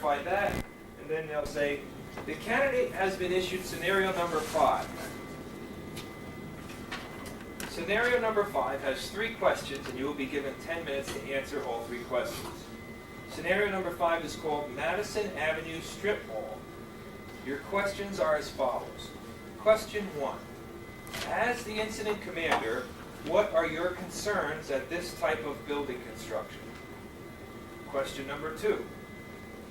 verify that, and then they'll say, the candidate has been issued scenario number 5. Scenario number 5 has 3 questions, and you will be given 10 minutes to answer all 3 questions. Scenario number 5 is called Madison Avenue Strip Mall. Your questions are as follows. Question 1. As the incident commander, what are your concerns at this type of building construction? Question number 2.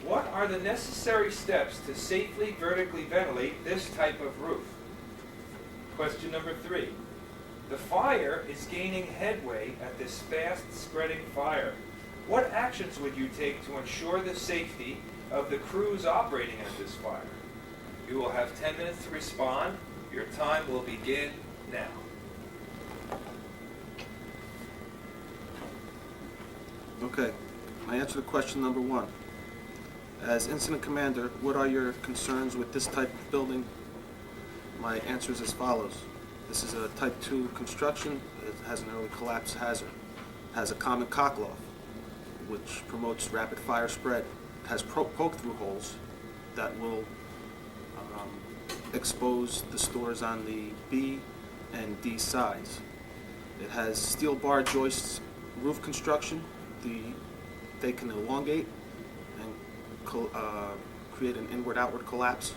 What are the necessary steps to safely vertically ventilate this type of roof? Question number 3. The fire is gaining headway at this fast-spreading fire. What actions would you take to ensure the safety of the crews operating at this fire? You will have 10 minutes to respond. Your time will begin now. Okay, my answer to question number 1. As incident commander, what are your concerns with this type of building? My answer is as follows. This is a type 2 construction. It has an early collapse hazard. It has a common cockloft, which promotes rapid fire spread. It has poke-through holes that will expose the stores on the B and D sides. It has steel bar joists, roof construction. They can elongate and create an inward-outward collapse.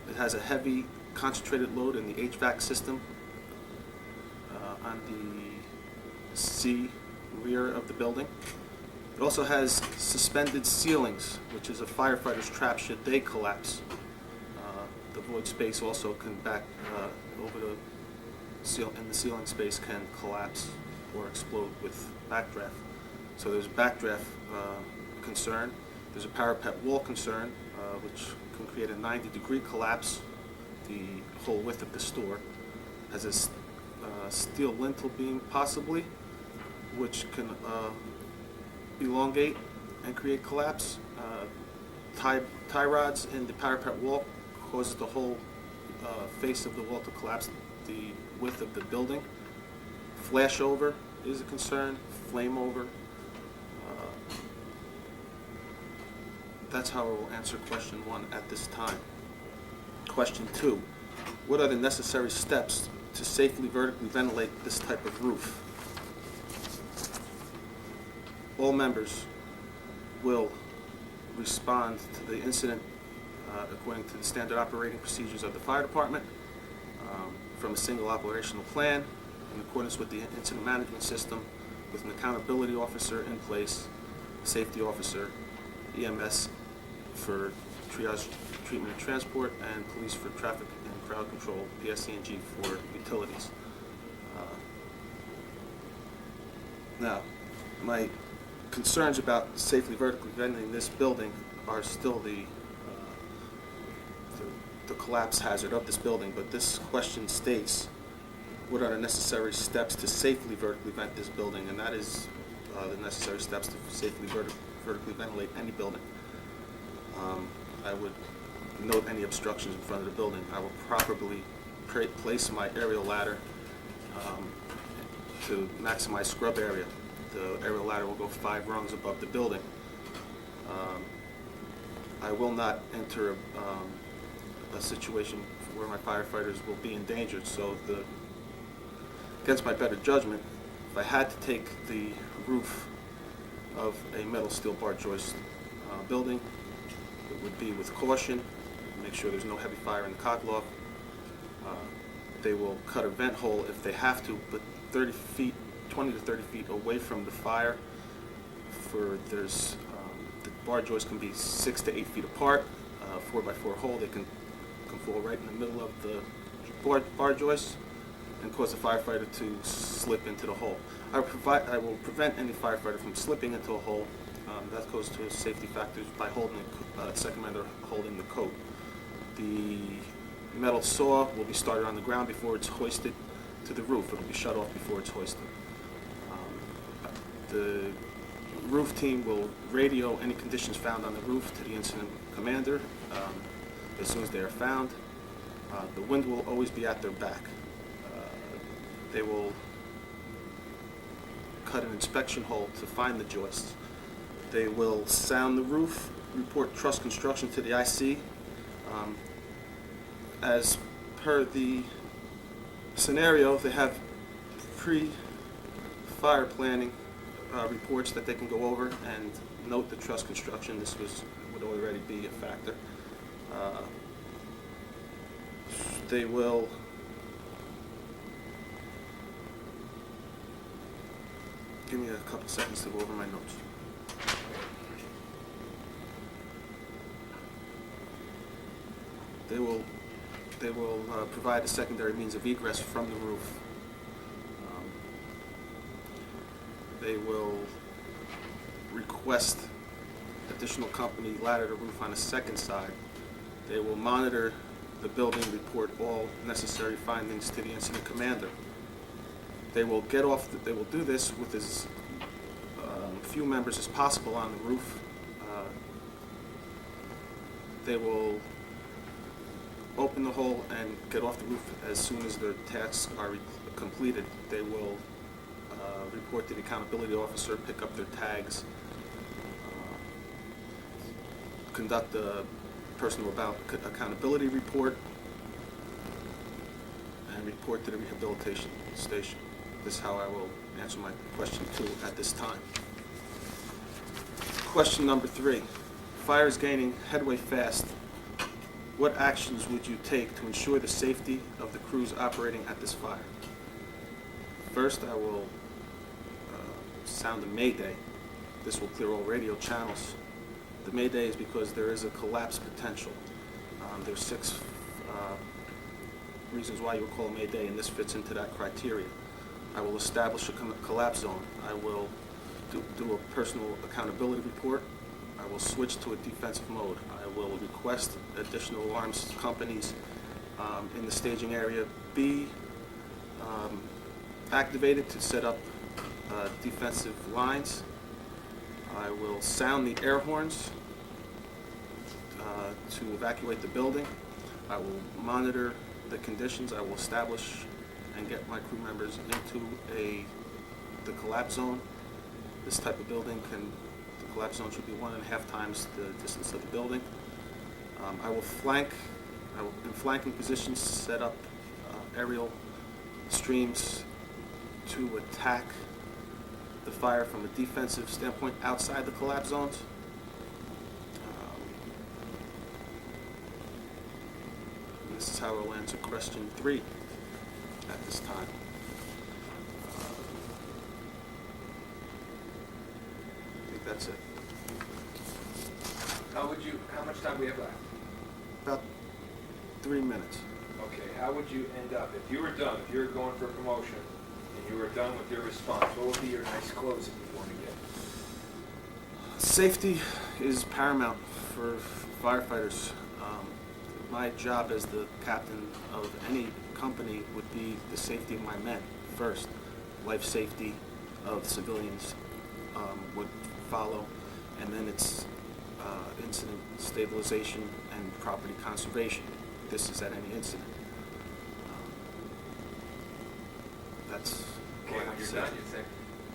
It has a heavy concentrated load in the HVAC system on the C rear of the building. It also has suspended ceilings, which is a firefighter's trap should they collapse. The void space also can back over the in the ceiling space can collapse or explode with backdraft. So there's backdraft concern. There's a parapet wall concern, which can create a 90-degree collapse the whole width of the store. Has a steel lintel beam possibly, which can elongate and create collapse. Tie rods in the parapet wall causes the whole face of the wall to collapse the width of the building. Flashover is a concern, flame over. That's how I will answer question 1 at this time. Question 2, what are the necessary steps to safely vertically ventilate this type of roof? All members will respond to the incident according to the standard operating procedures of the fire department from a single operational plan in accordance with the incident management system with an accountability officer in place, safety officer, EMS for triage, treatment and transport, and police for traffic and crowd control, PSC&G for utilities. Now, my concerns about safely vertically ventilating this building are still the collapse hazard of this building, but this question states, what are the necessary steps to safely vertically vent this building? And that is the necessary steps to safely vertically ventilate any building. I would note any obstructions in front of the building. I will properly place my aerial ladder to maximize scrub area. The aerial ladder will go 5 rungs above the building. I will not enter a situation where my firefighters will be endangered. So against my better judgment, if I had to take the roof of a metal steel bar joist building, it would be with caution, make sure there's no heavy fire in the cockloft. They will cut a vent hole if they have to, but 20 to 30 feet away from the fire. The bar joist can be 6 to 8 feet apart, 4x4 hole. They can fall right in the middle of the bar joist and cause the firefighter to slip into the hole. I will prevent any firefighter from slipping into a hole. That goes to safety factors by holding second member holding the coat. The metal saw will be started on the ground before it's hoisted to the roof. It will be shut off before it's hoisted. The roof team will radio any conditions found on the roof to the incident commander as soon as they are found. The wind will always be at their back. They will cut an inspection hole to find the joists. They will sound the roof report truss construction to the IC. As per the scenario, they have pre-fire planning reports that they can go over and note the truss construction. This would already be a factor. They will give me a couple seconds to go over my notes. They will provide a secondary means of egress from the roof. They will request additional company ladder to roof on the second side. They will monitor the building, report all necessary findings to the incident commander. They will do this with as few members as possible on the roof. They will open the hole and get off the roof as soon as their tasks are completed. They will report to the accountability officer, pick up their tags, conduct a personal accountability report, and report to the rehabilitation station. This is how I will answer my question 2 at this time. Question number 3. Fire is gaining headway fast. What actions would you take to ensure the safety of the crews operating at this fire? First, I will sound a mayday. This will clear all radio channels. The mayday is because there is a collapse potential. There's 6 reasons why you would call a mayday, and this fits into that criteria. I will establish a collapse zone. I will do a personal accountability report. I will switch to a defensive mode. I will request additional alarms companies in the staging area be activated to set up defensive lines. I will sound the air horns to evacuate the building. I will monitor the conditions. I will establish and get my crew members into the collapse zone. This type of building the collapse zone should be 1.5 times the distance of the building. I will in flanking positions, set up aerial streams to attack the fire from a defensive standpoint outside the collapse zones. This is how I will answer question 3 at this time. I think that's it. How much time do we have left? About 3 minutes. Okay, how would you end up, if you were done, if you were going for promotion, and you were done with your response, what would be your nice closing you want to get? Safety is paramount for firefighters. My job as the captain of any company would be the safety of my men first. Life safety of civilians would follow, and then it's incident stabilization and property conservation. This is at any incident. That's Okay, when you're done, you'd say,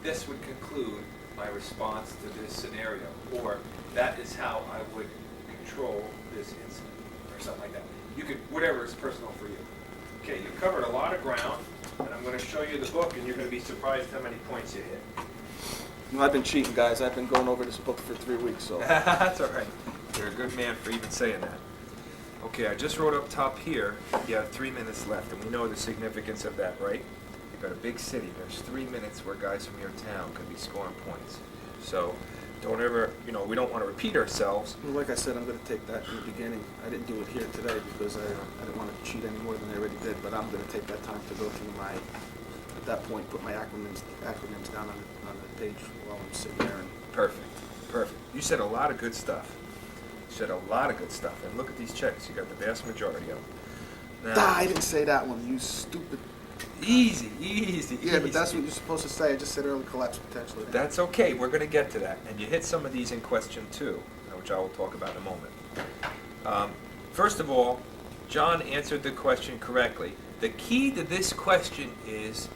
this would conclude my response to this scenario, or that is how I would control this incident, or something like that. You could, whatever is personal for you. Okay, you've covered a lot of ground, and I'm going to show you the book, and you're going to be surprised how many points you hit. No, I've been cheating, guys. I've been going over this book for 3 weeks, so. That's all right. You're a good man for even saying that. Okay, I just wrote up top here, you have 3 minutes left, and we know the significance of that, right? You've got a big city. There's 3 minutes where guys from your town could be scoring points. So don't ever, we don't want to repeat ourselves. Well, like I said, I'm going to take that in the beginning. I didn't do it here today because I didn't want to cheat any more than I already did, but I'm going to take that time to go through at that point, put my acronyms down on the page while I'm sitting there. Perfect. You said a lot of good stuff. And look at these checks. You got the vast majority of them. Now, I didn't say that one, you stupid. Easy. Yeah, but that's what you're supposed to say. I just said early collapse potentially. That's okay. We're going to get to that. And you hit some of these in question 2, which I will talk about in a moment. First of all, John answered the question correctly. The key to this question is,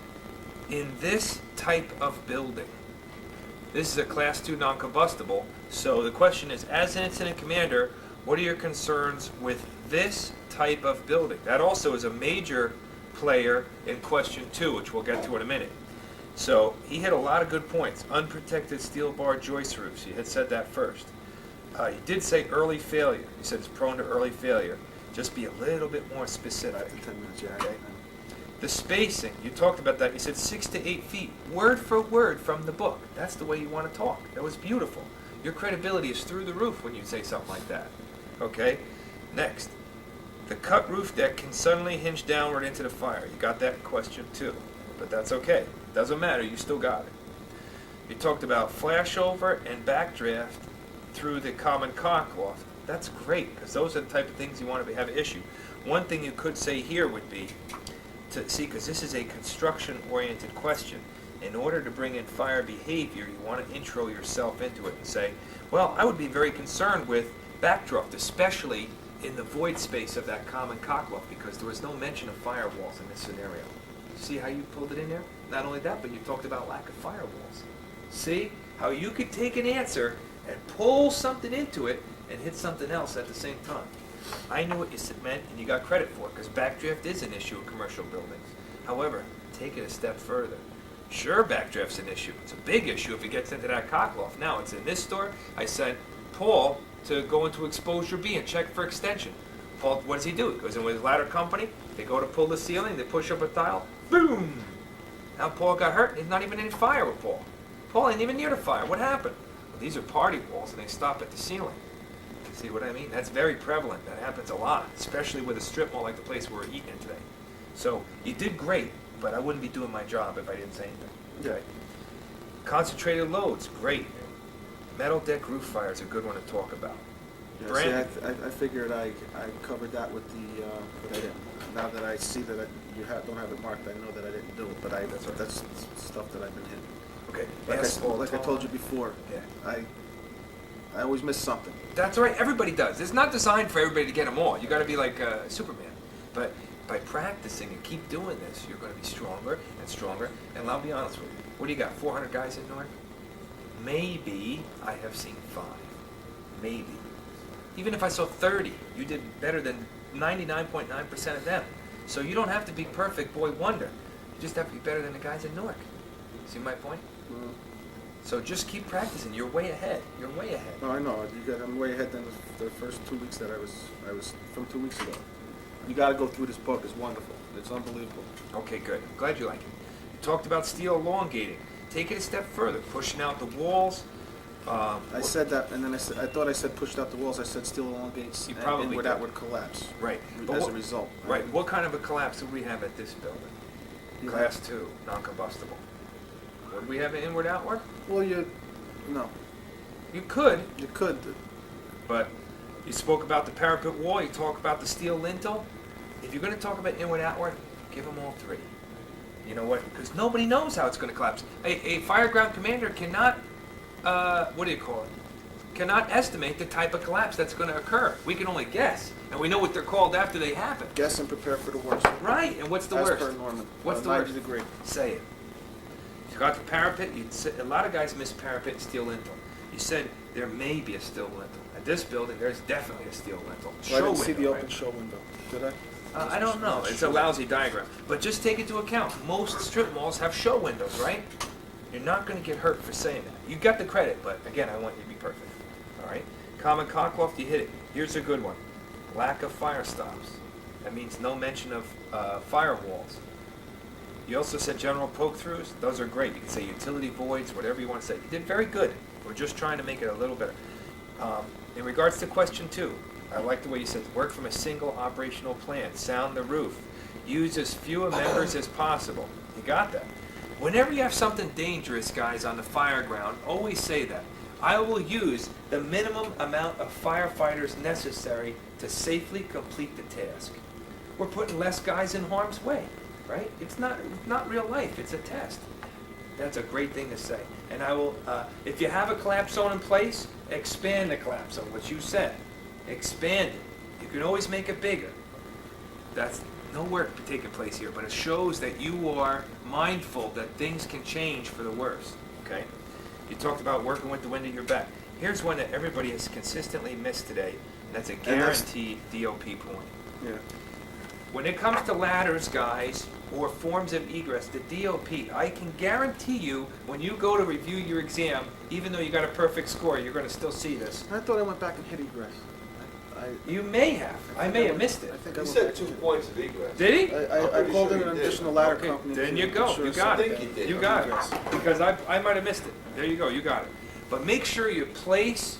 in this type of building, This is a Class 2 non-combustible. So the question is, as an incident commander, what are your concerns with this type of building? That also is a major player in question 2, which we'll get to in a minute. So he hit a lot of good points. Unprotected steel bar joist roofs. He had said that first. He did say early failure. He said it's prone to early failure. Just be a little bit more specific. 5 to 10 minutes, yeah. Okay. The spacing, you talked about that. You said 6 to 8 feet, word for word from the book. That's the way you want to talk. That was beautiful. Your credibility is through the roof when you say something like that. Okay? Next. The cut roof deck can suddenly hinge downward into the fire. You got that in question 2. But that's okay. Doesn't matter. You still got it. You talked about flashover and backdraft through the common cockloft. That's great, because those are the type of things you want to have issue. One thing you could say here would be, to see, because this is a construction-oriented question, in order to bring in fire behavior, you want to intro yourself into it and say, well, I would be very concerned with backdraft, especially in the void space of that common cockloft, because there was no mention of firewalls in this scenario. See how you pulled it in there? Not only that, but you talked about lack of firewalls. See how you could take an answer and pull something into it and hit something else at the same time. I knew what you meant, and you got credit for it, because backdraft is an issue in commercial buildings. However, take it a step further. Sure, backdraft's an issue. It's a big issue if it gets into that cockloft. Now, it's in this store. I sent Paul to go into exposure B and check for extension. Paul, what does he do? He goes in with his ladder company. They go to pull the ceiling. They push up a tile. Boom! Now Paul got hurt. There's not even any fire with Paul. Paul ain't even near the fire. What happened? Well, these are party walls, and they stop at the ceiling. See what I mean? That's very prevalent. That happens a lot, especially with a strip mall like the place we're eating in today. So you did great, but I wouldn't be doing my job if I didn't say anything. Okay. Concentrated loads, great. Metal deck roof fire is a good one to talk about. Yeah, Brandon. see, I figured I covered that with the, but I didn't. Now that I see that don't have it marked, I know that I didn't do it, but That's right. that's stuff that I've been hitting. Okay. Like I told you before, Yeah. I always miss something. That's right. Everybody does. It's not designed for everybody to get them all. You got to be like Superman. But by practicing and keep doing this, you're going to be stronger and stronger. And I'll be honest with you. What do you got? 400 guys in Newark? Maybe I have seen 5. Maybe. Even if I saw 30, you did better than 99.9% of them. So you don't have to be perfect boy wonder. You just have to be better than the guys in Newark. See my point? Mm. So just keep practicing. You're way ahead. You're way ahead. No, I know. I'm way ahead than the first 2 weeks that I was from 2 weeks ago. You got to go through this book. It's wonderful. It's unbelievable. Okay, good. I'm glad you like it. You talked about steel elongating. Take it a step further, pushing out the walls. I said that, and then I thought I said pushed out the walls. I said steel elongates You and probably inward did. outward collapse. Right. But As what- a result. Right. What kind of a collapse do we have at this building? You Class 2, non-combustible. What do we have in inward outward? Well, you could, could. but you spoke about the parapet wall. You talk about the steel lintel. If you're going to talk about inward outward, give them all 3. You know what? Because nobody knows how it's going to collapse. A fire ground commander cannot, cannot estimate the type of collapse that's going to occur. We can only guess, and we know what they're called after they happen. Guess and prepare for the worst. Right, and what's the As worst? per Norman. What's the 90 worst? degree. Say it. You got the parapet. A lot of guys miss parapet and steel lintel. You said there may be a steel lintel. At this building, there's definitely a steel lintel. Well, I didn't see window, the right? open show window. Did I? I don't know. It's a lousy diagram. But just take into account, most strip malls have show windows, right? You're not going to get hurt for saying that. You got the credit, but again, I want you to be perfect. All right? Common cockloft, you hit it. Here's a good one. Lack of fire stops. That means no mention of firewalls. You also said general poke-throughs. Those are great. You can say utility voids, whatever you want to say. You did very good. We're just trying to make it a little better. In regards to question 2, I like the way you said, work from a single operational plan. Sound the roof. Use as few members as possible. You got that. Whenever you have something dangerous, guys, on the fire ground, always say that. I will use the minimum amount of firefighters necessary to safely complete the task. We're putting less guys in harm's way, right? It's not real life. It's a test. That's a great thing to say. And I will, if you have a collapse zone in place, expand the collapse zone, what you said. Expand it. You can always make it bigger. That's no work taking place here, but it shows that you are mindful that things can change for the worse, okay? You talked about working with the wind at your back. Here's one that everybody has consistently missed today, and that's a that's- guaranteed DOP point. Yeah. When it comes to ladders, guys, or forms of egress, the DOP, I can guarantee you, when you go to review your exam, even though you got a perfect score, you're gonna still see this. I thought I went back and hit egress. You may have. I may have missed it. I think I He went said back 2 and points of egress. Did he? I pretty called sure in an he did. additional ladder Okay, company. then to you go. ensure You got it. something. I think he did. You got it. Because I might have missed it. There you go, you got it. But make sure you place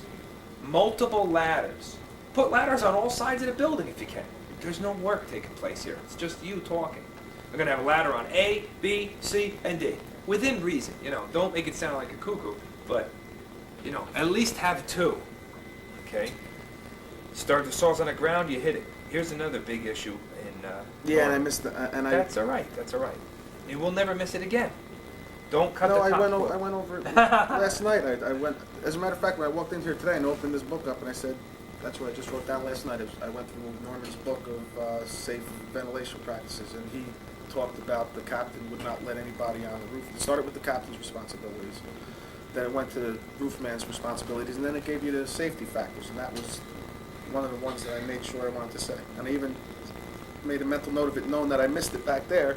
multiple ladders. Put ladders on all sides of the building if you can. There's no work taking place here. It's just you talking. We're gonna have a ladder on A, B, C, and D. Within reason, don't make it sound like a cuckoo, but, at least have 2, okay? Start the saws on the ground, you hit it. Here's another big issue in, Yeah, and I missed the, and I. That's all right, that's all right. You will never miss it again. Don't cut No, the I top went, cord. I went over it last night. I went, as a matter of fact, when I walked in here today and opened this book up and I said, that's what I just wrote down last night. I went through Norman's book of safe ventilation practices, and he talked about the captain would not let anybody on the roof. It started with the captain's responsibilities, then it went to the roofman's responsibilities, and then it gave you the safety factors, and that was one of the ones that I made sure I wanted to say. And I even made a mental note of it, knowing that I missed it back there,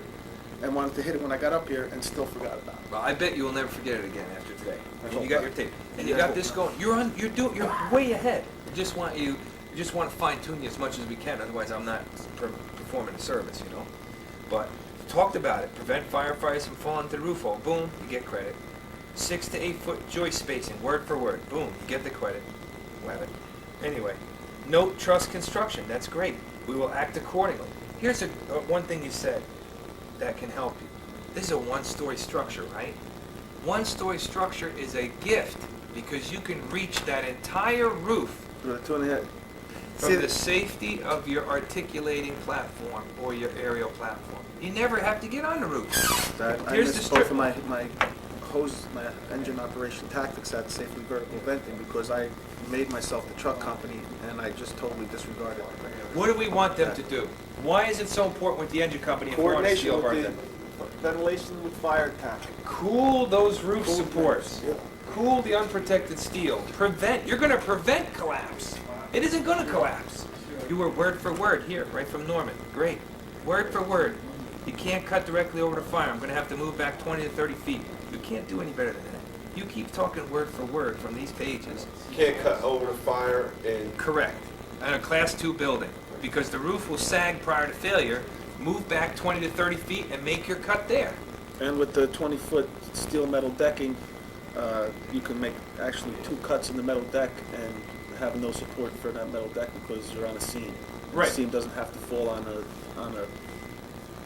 and wanted to hit it when I got up here, and still forgot about it. Well, I bet you will never forget it again after today. I And hope you got not. your tape, and you Yeah, I got hope this not. going. You're way ahead. We just want to fine tune you as much as we can. Otherwise, I'm not performing a service, But talked about it. Prevent firefighters from falling to the roof hole. Boom, you get credit. 6 to 8 foot joist spacing, word for word. Boom, you get the credit. Have it. Anyway, note trust construction. That's great. We will act accordingly. Here's one thing you said that can help you. This is a 1-story structure, right? 1-story structure is a gift because you can reach that entire roof With a 2.5. from the safety of your articulating platform or your aerial platform. You never have to get on the roof. I Here's the missed both strip. of my hose, my engine operation tactics at safely vertical venting because I made myself the truck company and I just totally disregarded it. What do we want them to do? Why is it so important with the engine company if we want to Coordination shield our with thing? the ventilation with fire attack. Cool those roof Cool supports. things, Cool the unprotected steel. You're going to prevent collapse. It isn't going to collapse. You were word for word here, right from Norman. Great. Word for word. You can't cut directly over the fire. I'm going to have to move back 20 to 30 feet. You can't do any better than that. You keep talking word for word from these pages. Can't cut over the fire and Correct. On a Class 2 building. Because the roof will sag prior to failure. Move back 20 to 30 feet and make your cut there. And with the 20-foot steel metal decking, you can make actually 2 cuts in the metal deck and have no support for that metal deck because you're on a seam. Right. The seam doesn't have to fall on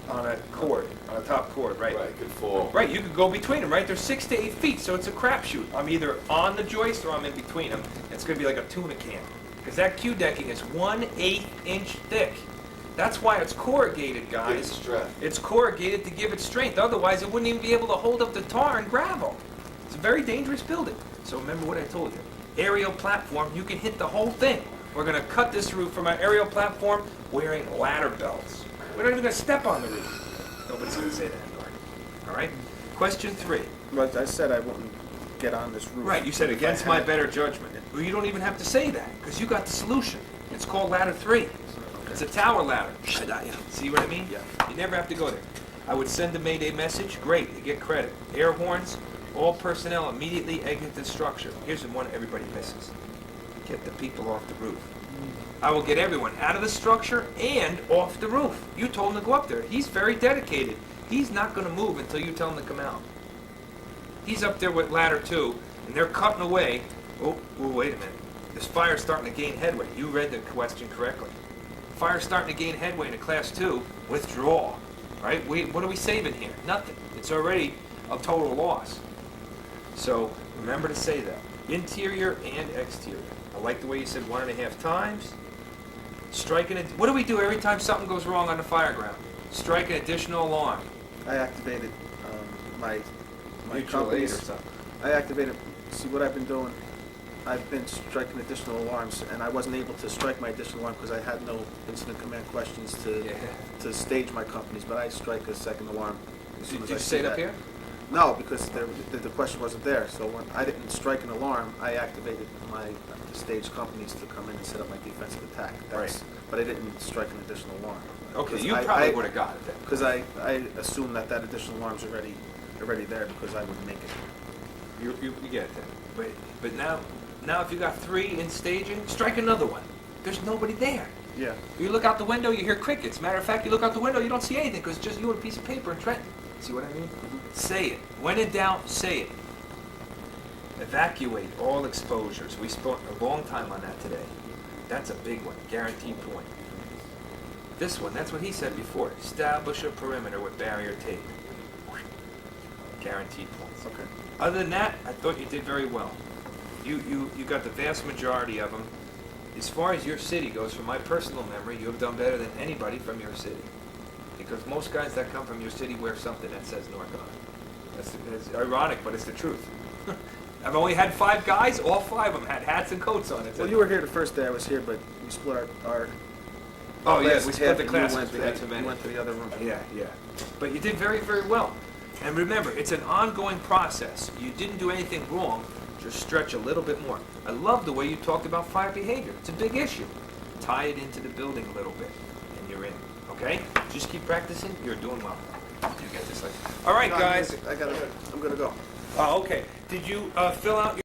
On a cord, on a top cord, right? right, could fall. Right, you could go between them, right? They're 6 to 8 feet, so it's a crapshoot. I'm either on the joist or I'm in between them. It's going to be like a tuna can. Because that Q decking is 1/8 inch thick. That's why it's corrugated, Give it guys. strength. It's corrugated to give it strength. Otherwise, it wouldn't even be able to hold up the tar and gravel. It's a very dangerous building. So remember what I told you. Aerial platform, you can hit the whole thing. We're going to cut this roof from our aerial platform wearing ladder belts. We're not even going to step on the roof. Nobody's going to say that, Norm. All right? Question 3. But I said I wouldn't get on this roof. Right, you said if I against my had- better judgment. Well, you don't even have to say that, because you got the solution. It's called ladder 3. It's a tower ladder. See what I mean? Yeah. You never have to go there. I would send a Mayday message. Great, you get credit. Air horns, all personnel immediately exit the structure. Here's the one everybody misses. Get the people off the roof. I will get everyone out of the structure and off the roof. You told him to go up there. He's very dedicated. He's not going to move until you tell him to come out. He's up there with ladder 2, and they're cutting away. Oh, wait a minute. This fire's starting to gain headway. You read the question correctly. Fire's starting to gain headway in a Class 2. Withdraw. Right? What are we saving here? Nothing. It's already a total loss. So remember to say that. Interior and exterior. I like the way you said 1.5 times. Striking it. What do we do every time something goes wrong on the fire ground? Strike an additional alarm. I activated my Mutual aid or company's. something. I activated. See what I've been doing. I've been striking additional alarms, and I wasn't able to strike my additional alarm because I had no incident command questions Yeah. to stage my companies. But I strike a second alarm as soon Did as you I see say it that. up here? No, because the question wasn't there. So when I didn't strike an alarm, I activated the stage companies to come in and set up my defensive attack. Right. But I didn't strike an additional alarm. Okay, 'Cause you I- probably I- would have got it then. Because I assumed that additional alarm's already there because I would make it. You get it then. But now if you got 3 in staging, strike another one. There's nobody there. Yeah. You look out the window, you hear crickets. Matter of fact, you look out the window, you don't see anything because it's just you and a piece of paper and Trenton. See what I mean? Say it. When in doubt, say it. Evacuate all exposures. We spent a long time on that today. That's a big one. Guaranteed point. This one, that's what he said before. Establish a perimeter with barrier tape. Guaranteed points. Okay. Other than that, I thought you did very well. You got the vast majority of them. As far as your city goes, from my personal memory, you have done better than anybody from your city. Because most guys that come from your city wear something that says North on it. That's ironic, but it's the truth. I've only had 5 guys, all 5 of them had hats and coats on it. Well, you were here the first day I was here, but we split our Oh, yeah, class we in split half, the and you classes. went We to- had too many. You went to the other room. Yeah. But you did very, very well. And remember, it's an ongoing process. You didn't do anything wrong, just stretch a little bit more. I love the way you talked about fire behavior. It's a big issue. Tie it into the building a little bit, and you're in. Okay? Just keep practicing. You're doing well. You get this. All right, No, guys. I'm gonna go. Oh, okay. Did you fill out your